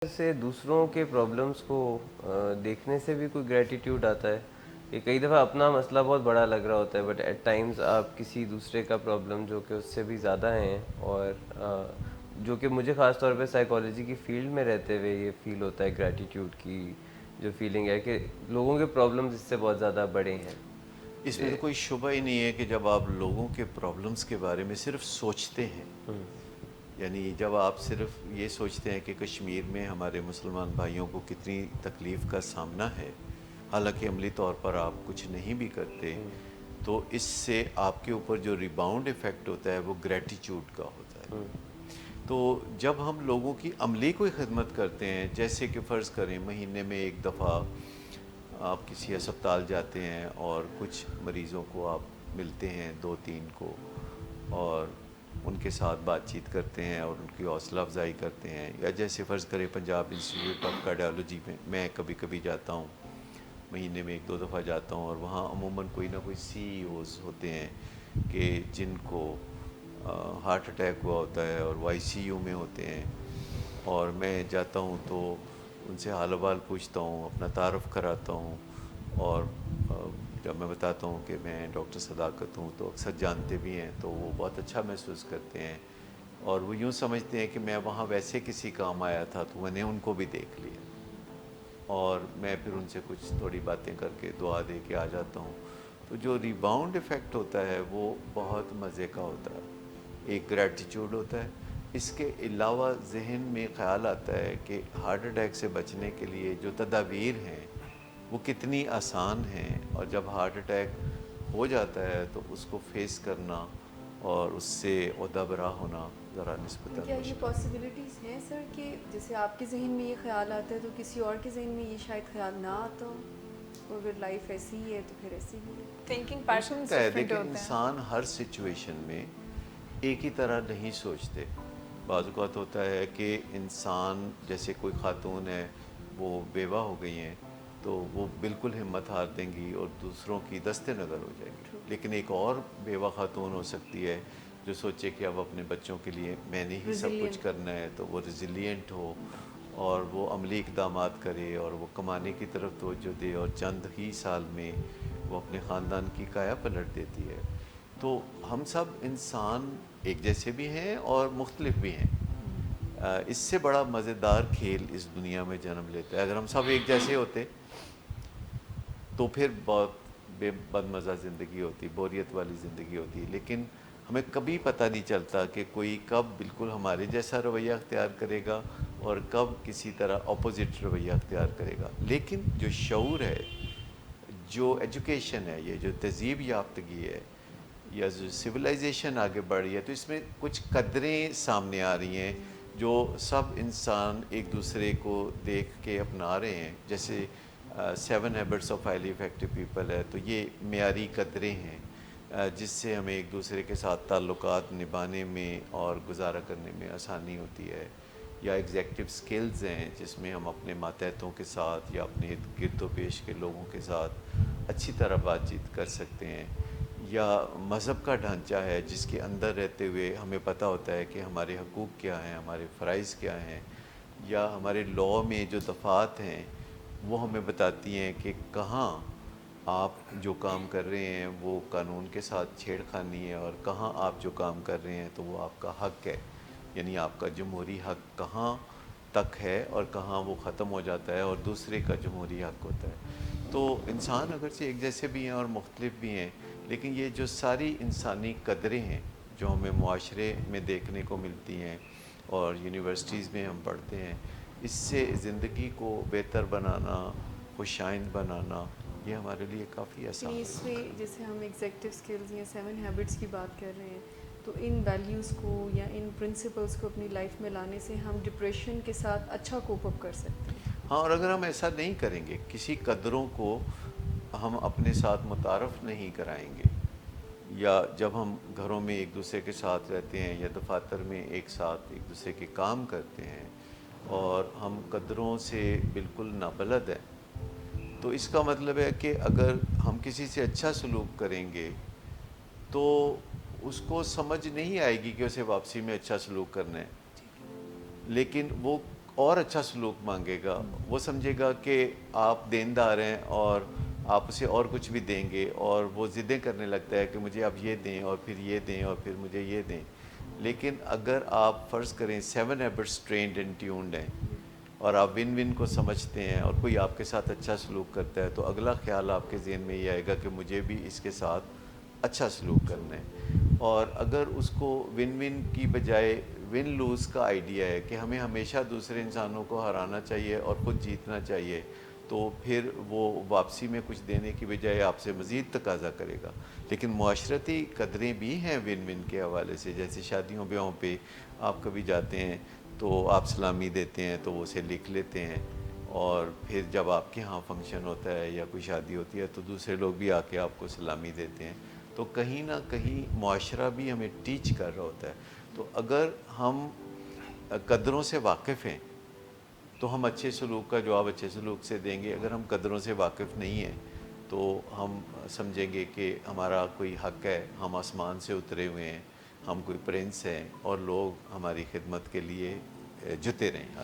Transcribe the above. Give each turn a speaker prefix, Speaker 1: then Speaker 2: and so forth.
Speaker 1: سے دوسروں کے پرابلمس کو دیکھنے سے بھی کوئی گریٹیٹیوڈ آتا ہے کہ کئی دفعہ اپنا مسئلہ بہت بڑا لگ رہا ہوتا ہے بٹ ایٹ ٹائمز آپ کسی دوسرے کا پرابلم جو کہ اس سے بھی زیادہ ہیں اور جو کہ مجھے خاص طور پہ سائیکالوجی کی فیلڈ میں رہتے ہوئے یہ فیل ہوتا ہے گریٹیٹیوڈ کی جو فیلنگ ہے کہ لوگوں کے پرابلمز اس سے بہت زیادہ بڑے ہیں.
Speaker 2: اس میں تو کوئی شبہ ہی نہیں ہے کہ جب آپ لوگوں کے پرابلمس کے بارے میں صرف سوچتے ہیں، یعنی جب آپ صرف یہ سوچتے ہیں کہ کشمیر میں ہمارے مسلمان بھائیوں کو کتنی تکلیف کا سامنا ہے، حالانکہ عملی طور پر آپ کچھ نہیں بھی کرتے، تو اس سے آپ کے اوپر جو ریباؤنڈ ایفیکٹ ہوتا ہے وہ گریٹیچیوڈ کا ہوتا ہے. تو جب ہم لوگوں کی عملی کوئی خدمت کرتے ہیں، جیسے کہ فرض کریں مہینے میں ایک دفعہ آپ کسی ہسپتال جاتے ہیں اور کچھ مریضوں کو آپ ملتے ہیں، 2-3 کو، اور ان کے ساتھ بات چیت کرتے ہیں اور ان کی حوصلہ افزائی کرتے ہیں، یا جیسے فرض کریں پنجاب انسٹیٹیوٹ آف کارڈیالوجی میں کبھی کبھی جاتا ہوں، مہینے میں 1-2 دفعہ جاتا ہوں، اور وہاں عموماً کوئی نہ کوئی سی ای اوز ہوتے ہیں کہ جن کو ہارٹ اٹیک ہوا ہوتا ہے اور وہ آئی سی یو میں ہوتے ہیں، اور میں جاتا ہوں تو ان سے حال احوال پوچھتا ہوں، اپنا تعارف کراتا ہوں، اور جب میں بتاتا ہوں کہ میں ڈاکٹر صداقت ہوں تو اکثر جانتے بھی ہیں، تو وہ بہت اچھا محسوس کرتے ہیں، اور وہ یوں سمجھتے ہیں کہ میں وہاں ویسے کسی کام آیا تھا تو میں نے ان کو بھی دیکھ لیا، اور میں پھر ان سے کچھ تھوڑی باتیں کر کے دعا دے کے آ جاتا ہوں. تو جو ریباؤنڈ ایفیکٹ ہوتا ہے وہ بہت مزے کا ہوتا ہے. ایک گریٹیچیوڈ ہوتا ہے، اس کے علاوہ ذہن میں خیال آتا ہے کہ ہارٹ اٹیک سے بچنے کے لیے جو تدابیر ہیں وہ کتنی آسان ہیں، اور جب ہارٹ اٹیک ہو جاتا ہے تو اس کو فیس کرنا اور اس سے عہدہ برا ہونا ذرا نسبتاً
Speaker 3: کیا یہ
Speaker 2: مشکل ہے.
Speaker 3: پاسبلٹیز ہیں سر کہ جیسے آپ کے ذہن میں یہ خیال آتا ہے تو کسی اور کے ذہن میں یہ شاید خیال نہ آتا ہو، اور اگر لائف ایسی ہی ہے تو پھر ایسی ہی ہے؟
Speaker 4: تھنکنگ
Speaker 2: ہو
Speaker 4: پیٹرنس
Speaker 2: سکتا ہے،
Speaker 4: ڈفرینٹ
Speaker 2: دیکھیں
Speaker 4: ہوتے ہیں.
Speaker 2: انسان ہر سچویشن میں ایک ہی طرح نہیں سوچتے. بعض اوقات ہوتا ہے کہ انسان، جیسے کوئی خاتون ہے وہ بیوہ ہو گئی ہیں تو وہ بالکل ہمت ہار دیں گی اور دوسروں کی دست نظر ہو جائیں گی، لیکن ایک اور بیوہ خاتون ہو سکتی ہے جو سوچے کہ اب اپنے بچوں کے لیے میں نے ہی سب کچھ
Speaker 3: ریزیلینٹ.
Speaker 2: کرنا ہے، تو وہ ریزیلینٹ ہو اور وہ عملی اقدامات کرے اور وہ کمانے کی طرف توجہ دے، اور چند ہی سال میں وہ اپنے خاندان کی کایا پلٹ دیتی ہے. تو ہم سب انسان ایک جیسے بھی ہیں اور مختلف بھی ہیں. اس سے بڑا مزیدار کھیل اس دنیا میں جنم لیتا ہے. اگر ہم سب ایک جیسے ہوتے تو پھر بہت بد مزہ زندگی ہوتی، بوریت والی زندگی ہوتی، لیکن ہمیں کبھی پتہ نہیں چلتا کہ کوئی کب بالکل ہمارے جیسا رویہ اختیار کرے گا اور کب کسی طرح اپوزٹ رویہ اختیار کرے گا. لیکن جو شعور ہے، جو ایجوکیشن ہے، یہ جو تہذیب یافتگی ہے، یا جو سویلائزیشن آگے بڑھ رہی ہے، تو اس میں کچھ قدریں سامنے آ رہی ہیں جو سب انسان ایک دوسرے کو دیکھ کے اپنا رہے ہیں. جیسے 7 habits of highly effective people ہے، تو یہ معیاری قدریں ہیں جس سے ہمیں ایک دوسرے کے ساتھ تعلقات نبھانے میں اور گزارا کرنے میں آسانی ہوتی ہے. یا ایگزیکٹو سکلز ہیں جس میں ہم اپنے ماتحتوں کے ساتھ یا اپنے گرد و پیش کے لوگوں کے ساتھ اچھی طرح بات چیت کر سکتے ہیں. یا مذہب کا ڈھانچہ ہے جس کے اندر رہتے ہوئے ہمیں پتہ ہوتا ہے کہ ہمارے حقوق کیا ہیں، ہمارے فرائض کیا ہیں. یا ہمارے لاء میں جو دفعات ہیں وہ ہمیں بتاتی ہیں کہ کہاں آپ جو کام کر رہے ہیں وہ قانون کے ساتھ چھیڑ خانی ہے، اور کہاں آپ جو کام کر رہے ہیں تو وہ آپ کا حق ہے. یعنی آپ کا جمہوری حق کہاں تک ہے اور کہاں وہ ختم ہو جاتا ہے اور دوسرے کا جمہوری حق ہوتا ہے. تو انسان اگرچہ ایک جیسے بھی ہیں اور مختلف بھی ہیں، لیکن یہ جو ساری انسانی قدریں ہیں جو ہمیں معاشرے میں دیکھنے کو ملتی ہیں اور یونیورسٹیز میں ہم پڑھتے ہیں، اس سے زندگی کو بہتر بنانا، خوشائند بنانا، یہ ہمارے لیے کافی آسان
Speaker 3: یعنی
Speaker 2: ہو
Speaker 3: اس میں
Speaker 2: جاتا ہے.
Speaker 3: جیسے ہم ایگزیکٹو اسکلز یا 7 ہیبٹس کی بات کر رہے ہیں، تو ان ویلیوز کو یا ان پرنسپلس کو اپنی لائف میں لانے سے ہم ڈپریشن کے ساتھ اچھا کوپ اپ کر سکتے ہیں.
Speaker 2: ہاں، اور اگر ہم ایسا نہیں کریں گے، کسی قدروں کو ہم اپنے ساتھ متعارف نہیں کرائیں گے، یا جب ہم گھروں میں ایک دوسرے کے ساتھ رہتے ہیں یا دفاتر میں ایک ساتھ ایک دوسرے کے کام کرتے ہیں اور ہم قدروں سے بالکل نابلد ہیں، تو اس کا مطلب ہے کہ اگر ہم کسی سے اچھا سلوک کریں گے تو اس کو سمجھ نہیں آئے گی کہ اسے واپسی میں اچھا سلوک کرنا ہے، لیکن وہ اور اچھا سلوک مانگے گا، وہ سمجھے گا کہ آپ دیندار ہیں اور آپ اسے اور کچھ بھی دیں گے، اور وہ ضدیں کرنے لگتا ہے کہ مجھے آپ یہ دیں اور پھر یہ دیں اور پھر مجھے یہ دیں. لیکن اگر آپ فرض کریں 7 ہیبٹس ٹرینڈ اینڈ ٹیونڈ ہیں اور آپ ون ون کو سمجھتے ہیں اور کوئی آپ کے ساتھ اچھا سلوک کرتا ہے، تو اگلا خیال آپ کے ذہن میں یہ آئے گا کہ مجھے بھی اس کے ساتھ اچھا سلوک کرنا ہے. اور اگر اس کو ون ون کی بجائے ون لوز کا آئیڈیا ہے کہ ہمیں ہمیشہ دوسرے انسانوں کو ہرانا چاہیے اور خود جیتنا چاہیے، تو پھر وہ واپسی میں کچھ دینے کی بجائے آپ سے مزید تقاضا کرے گا. لیکن معاشرتی قدریں بھی ہیں ون ون کے حوالے سے، جیسے شادیوں بیاہوں پہ آپ کبھی جاتے ہیں تو آپ سلامی دیتے ہیں تو وہ اسے لکھ لیتے ہیں، اور پھر جب آپ کے ہاں فنکشن ہوتا ہے یا کوئی شادی ہوتی ہے تو دوسرے لوگ بھی آ کے آپ کو سلامی دیتے ہیں. تو کہیں نہ کہیں معاشرہ بھی ہمیں ٹیچ کر رہا ہوتا ہے. تو اگر ہم قدروں سے واقف ہیں تو ہم اچھے سلوک کا جواب اچھے سلوک سے دیں گے. اگر ہم قدروں سے واقف نہیں ہیں تو ہم سمجھیں گے کہ ہمارا کوئی حق ہے، ہم آسمان سے اترے ہوئے ہیں، ہم کوئی پرنس ہیں اور لوگ ہماری خدمت کے لیے جتے رہیں.